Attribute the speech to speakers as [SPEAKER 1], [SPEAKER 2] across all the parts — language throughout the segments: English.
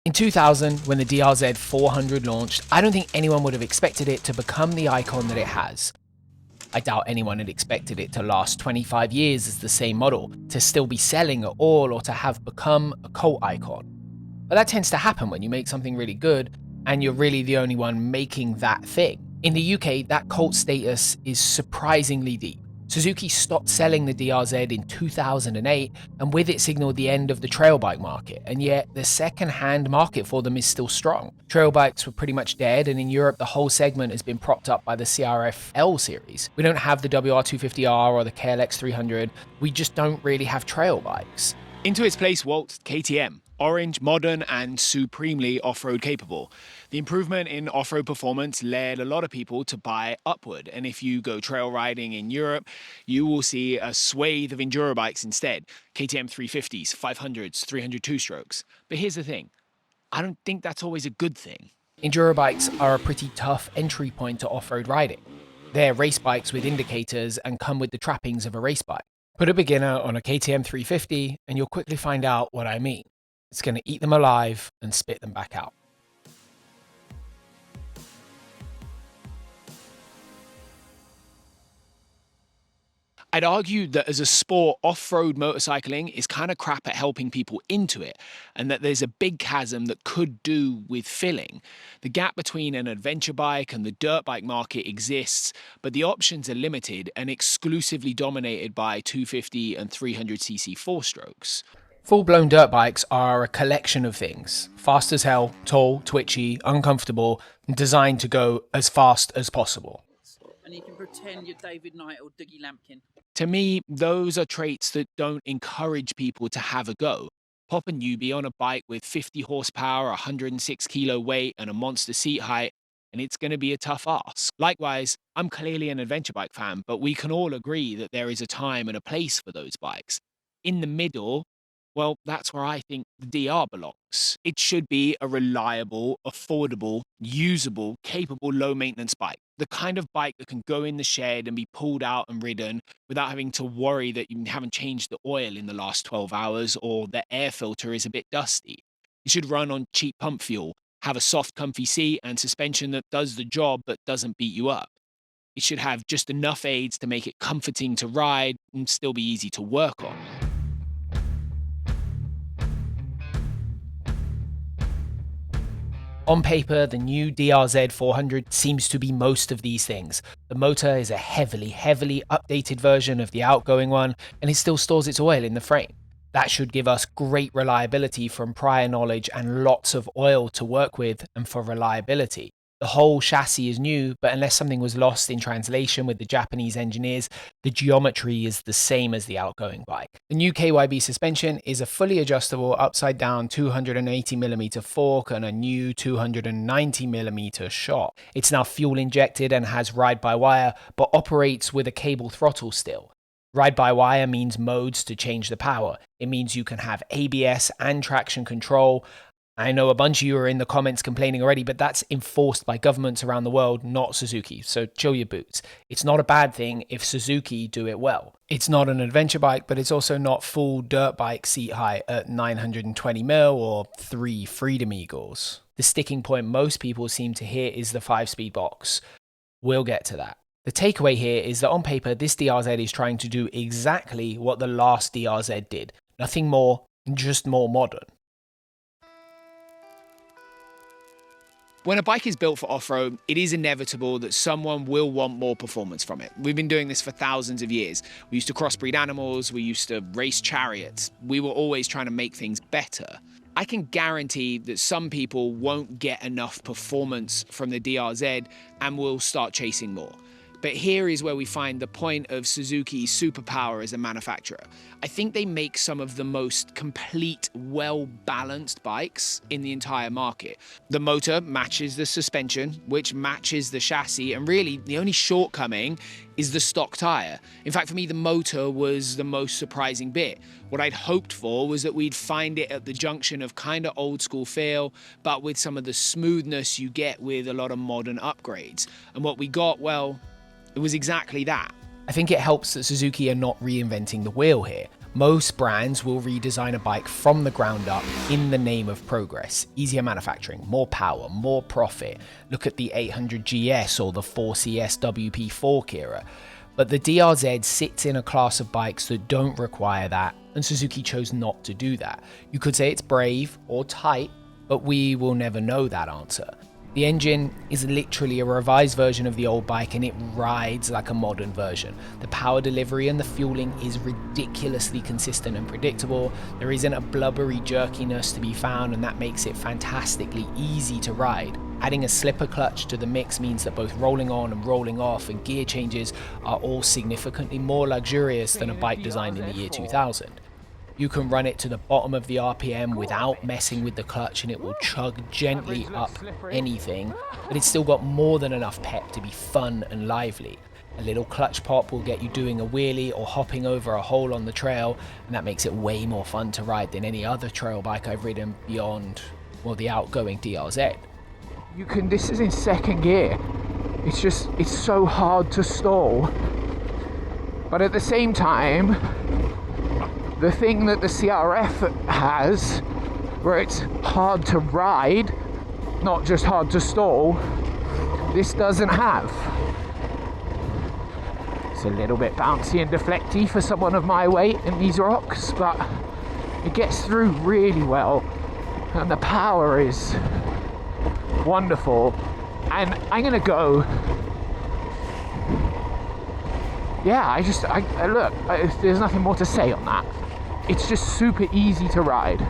[SPEAKER 1] In 2000, when the DRZ 400 launched, I don't think anyone would have expected it to become the icon that it has. I doubt anyone had expected it to last 25 years as the same model, to still be selling at all, or to have become a cult icon. But that tends to happen when you make something really good and you're really the only one making that thing. In the UK, that cult status is surprisingly deep. Suzuki stopped selling the DRZ in 2008, and with it signaled the end of the trail bike market, and yet the second-hand market for them is still strong. Trail bikes were pretty much dead, and in Europe the whole segment has been propped up by the CRF L series. We don't have the WR250R or the KLX 300, we just don't really have trail bikes.
[SPEAKER 2] Into its place waltzed KTM. Orange, modern, and supremely off-road capable. The improvement in off-road performance led a lot of people to buy Upward, and if you go trail riding in Europe, you will see a swathe of enduro bikes instead. KTM 350s, 500s, 300 two-strokes. But here's the thing, I don't think that's always a good thing.
[SPEAKER 1] Enduro bikes are a pretty tough entry point to off-road riding. They're race bikes with indicators and come with the trappings of a race bike. Put a beginner on a KTM 350 and you'll quickly find out what I mean. It's going to eat them alive and spit them back out.
[SPEAKER 2] I'd argue that as a sport, off-road motorcycling is kind of crap at helping people into it, and that there's a big chasm that could do with filling. The gap between an adventure bike and the dirt bike market exists, but the options are limited and exclusively dominated by 250 and 300cc four-strokes.
[SPEAKER 1] Full-blown dirt bikes are a collection of things. Fast as hell, tall, twitchy, uncomfortable, and designed to go as fast as possible.
[SPEAKER 3] And you can pretend you're David Knight or Dougie Lampkin.
[SPEAKER 2] To me, those are traits that don't encourage people to have a go. Pop a newbie on a bike with 50 horsepower, 106 kilo weight, and a monster seat height, and it's going to be a tough ask. Likewise, I'm clearly an adventure bike fan, but we can all agree that there is a time and a place for those bikes. In the middle, well, that's where I think the DR belongs. It should be a reliable, affordable, usable, capable, low-maintenance bike. The kind of bike that can go in the shed and be pulled out and ridden without having to worry that you haven't changed the oil in the last 12 hours or the air filter is a bit dusty. It should run on cheap pump fuel, have a soft, comfy seat and suspension that does the job but doesn't beat you up. It should have just enough aids to make it comforting to ride and still be easy to work on.
[SPEAKER 1] On paper, the new DRZ 400 seems to be most of these things. The motor is a heavily updated version of the outgoing one, and it still stores its oil in the frame. That should give us great reliability from prior knowledge and lots of oil to work with and for reliability. The whole chassis is new, but unless something was lost in translation with the Japanese engineers, the geometry is the same as the outgoing bike. The new KYB suspension is a fully adjustable upside down 280mm fork and a new 290mm shock. It's now fuel injected and has ride-by-wire, but operates with a cable throttle still. Ride-by-wire means modes to change the power. It means you can have ABS and traction control. I know a bunch of you are in the comments complaining already, but that's enforced by governments around the world, not Suzuki, so chill your boots. It's not a bad thing if Suzuki do it well. It's not an adventure bike, but it's also not full dirt bike seat height at 920mm or 3 Freedom Eagles. The sticking point most people seem to hit is the 5-speed box. We'll get to that. The takeaway here is that on paper, this DRZ is trying to do exactly what the last DRZ did. Nothing more, just more modern.
[SPEAKER 2] When a bike is built for off-road, it is inevitable that someone will want more performance from it. We've been doing this for thousands of years. We used to crossbreed animals, we used to race chariots. We were always trying to make things better. I can guarantee that some people won't get enough performance from the DRZ and will start chasing more. But here is where we find the point of Suzuki's superpower as a manufacturer. I think they make some of the most complete, well-balanced bikes in the entire market. The motor matches the suspension, which matches the chassis, and really the only shortcoming is the stock tire. In fact, for me, the motor was the most surprising bit. What I'd hoped for was that we'd find it at the junction of kind of old school feel, but with some of the smoothness you get with a lot of modern upgrades. And what we got, well, it was exactly that.
[SPEAKER 1] I think it helps that Suzuki are not reinventing the wheel here. Most brands will redesign a bike from the ground up in the name of progress. Easier manufacturing, more power, more profit. Look at the 800 GS or the 4CS WP Fork era. But the DRZ sits in a class of bikes that don't require that, and Suzuki chose not to do that. You could say it's brave or tight, but we will never know that answer. The engine is literally a revised version of the old bike, and it rides like a modern version. The power delivery and the fueling is ridiculously consistent and predictable. There isn't a blubbery jerkiness to be found, and that makes it fantastically easy to ride. Adding a slipper clutch to the mix means that both rolling on and rolling off and gear changes are all significantly more luxurious than a bike designed in the year 2000. You can run it to the bottom of the RPM without messing with the clutch, and it will chug gently up anything, but it's still got more than enough pep to be fun and lively. A little clutch pop will get you doing a wheelie or hopping over a hole on the trail, and that makes it way more fun to ride than any other trail bike I've ridden beyond, well, the outgoing DRZ.
[SPEAKER 4] This is in second gear. It's so hard to stall. But at the same time, the thing that the CRF has, where it's hard to ride, not just hard to stall, this doesn't have. It's a little bit bouncy and deflecty for someone of my weight in these rocks, but it gets through really well, and the power is wonderful. And I'm gonna go, there's nothing more to say on that. It's just super easy to ride.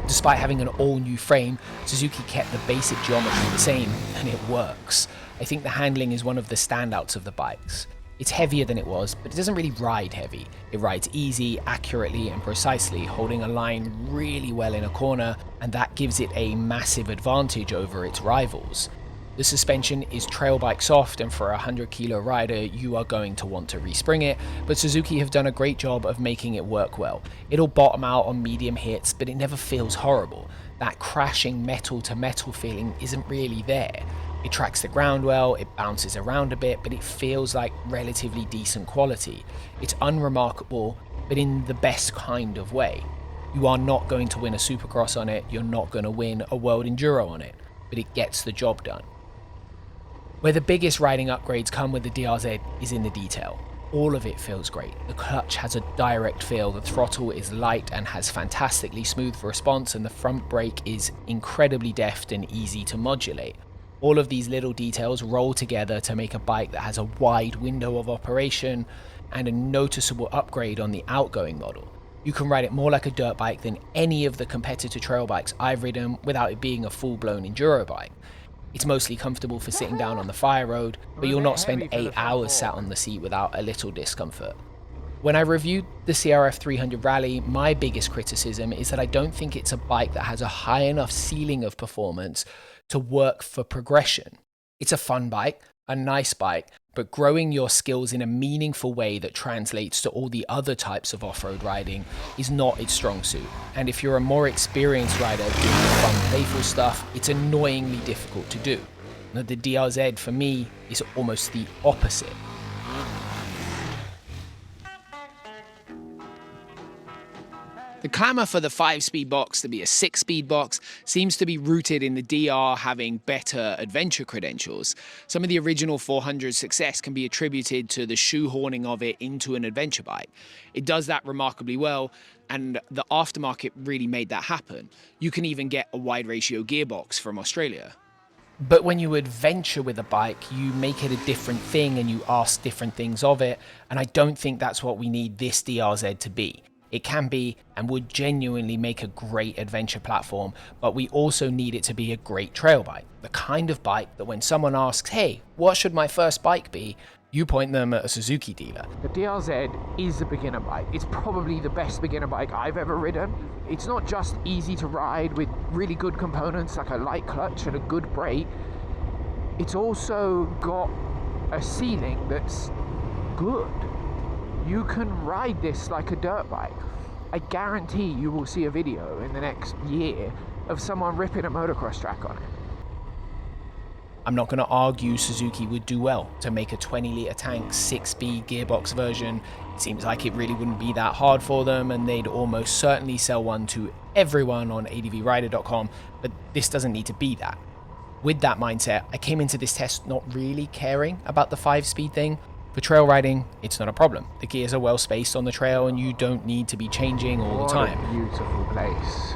[SPEAKER 1] Despite having an all-new frame, Suzuki kept the basic geometry the same, and it works. I think the handling is one of the standouts of the bikes. It's heavier than it was, but it doesn't really ride heavy. It rides easy, accurately, and precisely, holding a line really well in a corner, and that gives it a massive advantage over its rivals. The suspension is trail bike soft, and for a 100-kilo rider, you are going to want to respring it, but Suzuki have done a great job of making it work well. It'll bottom out on medium hits, but it never feels horrible. That crashing metal-to-metal feeling isn't really there. It tracks the ground well, it bounces around a bit, but it feels like relatively decent quality. It's unremarkable, but in the best kind of way. You are not going to win a Supercross on it, you're not going to win a World Enduro on it, but it gets the job done. Where the biggest riding upgrades come with the DRZ is in the detail. All of it feels great. The clutch has a direct feel, the throttle is light and has fantastically smooth response, and the front brake is incredibly deft and easy to modulate. All of these little details roll together to make a bike that has a wide window of operation and a noticeable upgrade on the outgoing model. You can ride it more like a dirt bike than any of the competitor trail bikes I've ridden without it being a full-blown enduro bike. It's mostly comfortable for sitting down on the fire road, but you'll not spend 8 hours sat on the seat without a little discomfort. When I reviewed the CRF 300 Rally, my biggest criticism is that I don't think it's a bike that has a high enough ceiling of performance to work for progression. It's a fun bike, a nice bike, but growing your skills in a meaningful way that translates to all the other types of off-road riding is not its strong suit. And if you're a more experienced rider doing fun, playful stuff, it's annoyingly difficult to do. Now, the DRZ for me is almost the opposite.
[SPEAKER 2] The clamour for the 5-speed box to be a 6-speed box seems to be rooted in the DR having better adventure credentials. Some of the original 400's success can be attributed to the shoehorning of it into an adventure bike. It does that remarkably well, and the aftermarket really made that happen. You can even get a wide ratio gearbox from Australia.
[SPEAKER 1] But when you adventure with a bike, you make it a different thing and you ask different things of it, and I don't think that's what we need this DRZ to be. It can be and would genuinely make a great adventure platform, but we also need it to be a great trail bike. The kind of bike that when someone asks, hey, what should my first bike be? You point them at a Suzuki dealer.
[SPEAKER 4] The DRZ is a beginner bike. It's probably the best beginner bike I've ever ridden. It's not just easy to ride with really good components like a light clutch and a good brake. It's also got a ceiling that's good. You can ride this like a dirt bike. I guarantee you will see a video in the next year of someone ripping a motocross track on it.
[SPEAKER 1] I'm not going to argue Suzuki would do well to make a 20-litre tank 6-speed gearbox version. It seems like it really wouldn't be that hard for them, and they'd almost certainly sell one to everyone on advrider.com, but this doesn't need to be that. With that mindset, I came into this test not really caring about the 5-speed thing. For trail riding, it's not a problem. The gears are well spaced on the trail and you don't need to be changing all the time.
[SPEAKER 4] What a beautiful place.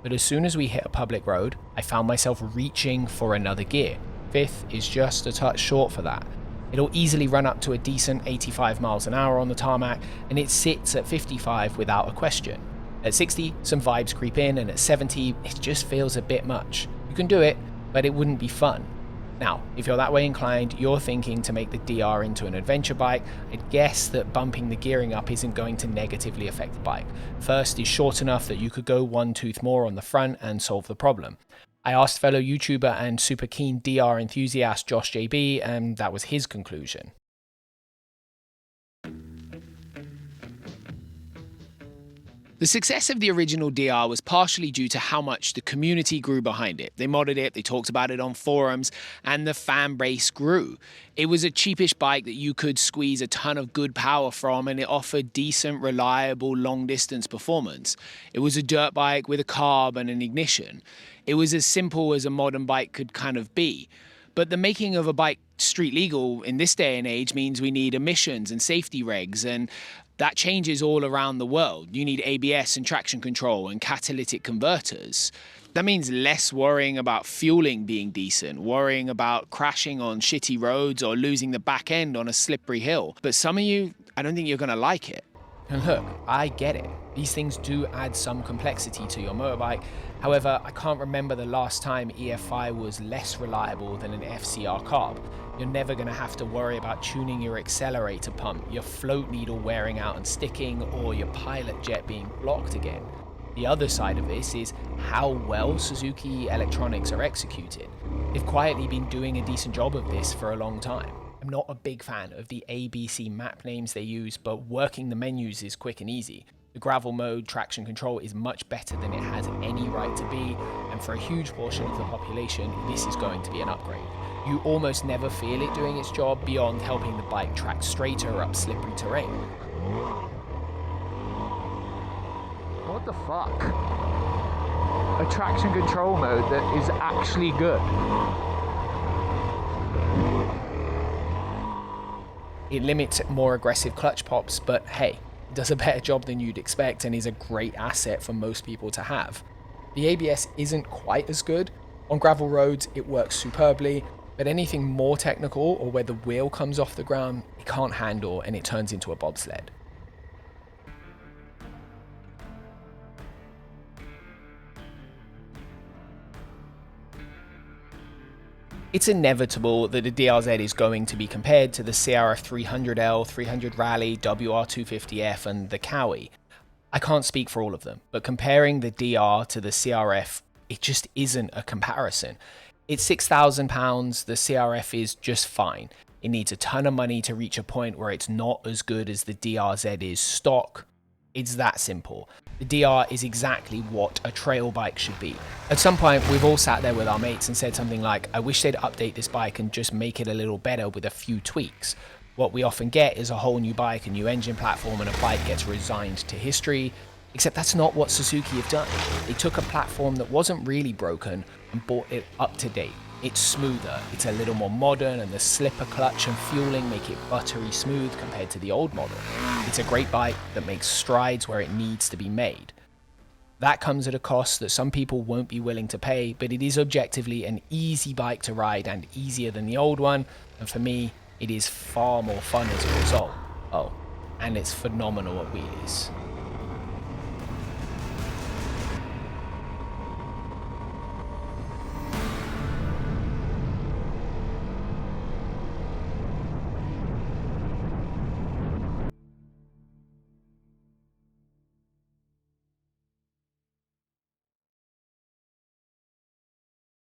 [SPEAKER 1] But as soon as we hit a public road, I found myself reaching for another gear. 5th is just a touch short for that. It'll easily run up to a decent 85 miles an hour on the tarmac, and it sits at 55 without a question. At 60, some vibes creep in, and at 70, it just feels a bit much. You can do it, but it wouldn't be fun. Now, if you're that way inclined, you're thinking to make the DR into an adventure bike, I'd guess that bumping the gearing up isn't going to negatively affect the bike. First is short enough that you could go one tooth more on the front and solve the problem. I asked fellow YouTuber and super keen DR enthusiast Josh JB, and that was his conclusion.
[SPEAKER 2] The success of the original DR was partially due to how much the community grew behind it. They modded it, they talked about it on forums, and the fan base grew. It was a cheapish bike that you could squeeze a ton of good power from, and it offered decent, reliable, long-distance performance. It was a dirt bike with a carb and an ignition. It was as simple as a modern bike could kind of be. But the making of a bike street legal in this day and age means we need emissions and safety regs, and that changes all around the world. You need ABS and traction control and catalytic converters. That means less worrying about fueling being decent, worrying about crashing on shitty roads or losing the back end on a slippery hill. But some of you, I don't think you're gonna like it.
[SPEAKER 1] And look, I get it. These things do add some complexity to your motorbike. However, I can't remember the last time EFI was less reliable than an FCR carb. You're never going to have to worry about tuning your accelerator pump, your float needle wearing out and sticking, or your pilot jet being blocked again. The other side of this is how well Suzuki electronics are executed. They've quietly been doing a decent job of this for a long time. I'm not a big fan of the ABC map names they use, but working the menus is quick and easy. The gravel mode traction control is much better than it has any right to be, and for a huge portion of the population, this is going to be an upgrade. You almost never feel it doing its job beyond helping the bike track straighter up slippery terrain.
[SPEAKER 4] What the fuck? A traction control mode that is actually good.
[SPEAKER 1] It limits more aggressive clutch pops, but hey, it does a better job than you'd expect and is a great asset for most people to have. The ABS isn't quite as good. On gravel roads, it works superbly, but anything more technical or where the wheel comes off the ground, it can't handle and it turns into a bobsled. It's inevitable that the DRZ is going to be compared to the CRF 300L, 300 Rally, WR250F and the Cowie. I can't speak for all of them, but comparing the DR to the CRF, it just isn't a comparison. It's £6,000, the CRF is just fine. It needs a ton of money to reach a point where it's not as good as the DRZ is stock. It's that simple. The DR is exactly what a trail bike should be. At some point, we've all sat there with our mates and said something like, I wish they'd update this bike and just make it a little better with a few tweaks. What we often get is a whole new bike, a new engine platform, and a bike gets resigned to history. Except that's not what Suzuki have done. They took a platform that wasn't really broken and brought it up to date. It's smoother, it's a little more modern, and the slipper clutch and fueling make it buttery smooth compared to the old model. It's a great bike that makes strides where it needs to be made. That comes at a cost that some people won't be willing to pay, but it is objectively an easy bike to ride and easier than the old one, and for me, it is far more fun as a result. Oh, and it's phenomenal at wheelies.